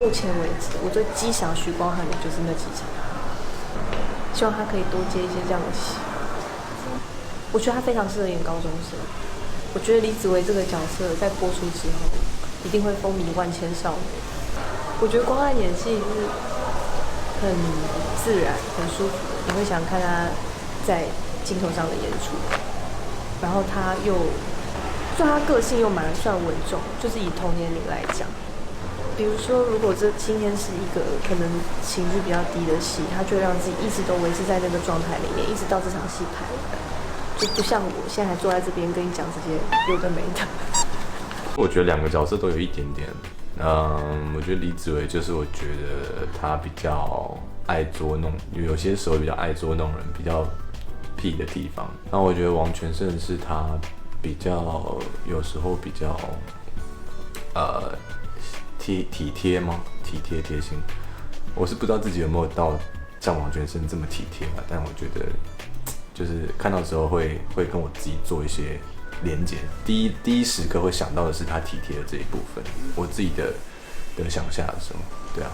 目前为止，我最激赏许光汉的就是那几场，希望他可以多接一些这样的戏。我觉得他非常适合演高中生。我觉得李子维这个角色在播出之后，一定会风靡万千少女。我觉得光汉演戏是很自然、很舒服的，你会想看他在镜头上的演出。然后他又，就他个性又算稳重，就是以同年龄来讲。比如说，如果这今天是一个可能情绪比较低的戏，他就会让自己一直都维持在那个状态里面，一直到这场戏拍完，就不像我现在还坐在这边跟你讲这些有的没的。我觉得两个角色都有一点点，我觉得李子维就是我觉得他比较爱捉弄，有些时候比较爱捉弄人，比较屁的地方。然后我觉得王全胜是他比较有时候比较体贴吗？体贴贴心。我是不知道自己有没有到像王全胜这么体贴吧，但我觉得就是看到之后会跟我自己做一些连接。第一时刻会想到的是他体贴的这一部分，我自己的想下的时候，对啊。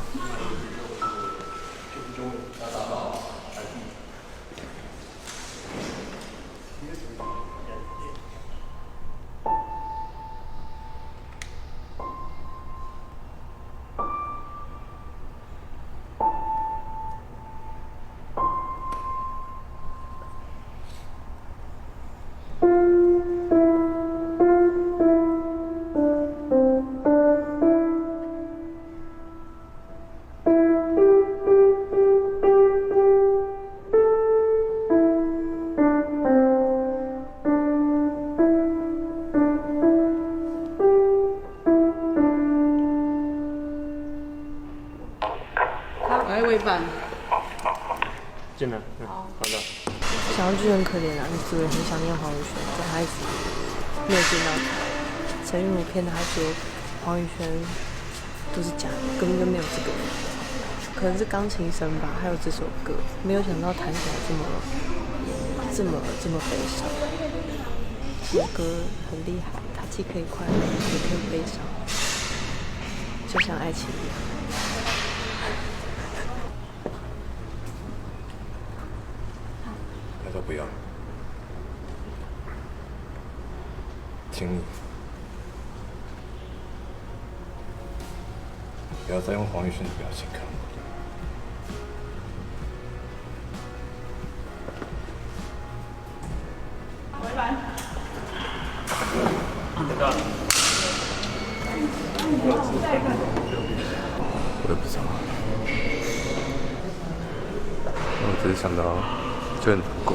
进来，好的。小杨就很可怜啊，李子维很想念黄宇轩，但他一直没有见到他。陈韵如骗他说黄宇轩都是假的，根本就没有这个人。可能是钢琴声吧，还有这首歌，没有想到弹起来这么悲伤。这首歌很厉害，它既可以快乐，也可以悲伤，就像爱情一样。都不要，请你不要再用黄宇轩的表情看我。回来。我也不知道，我只是想到就很难过。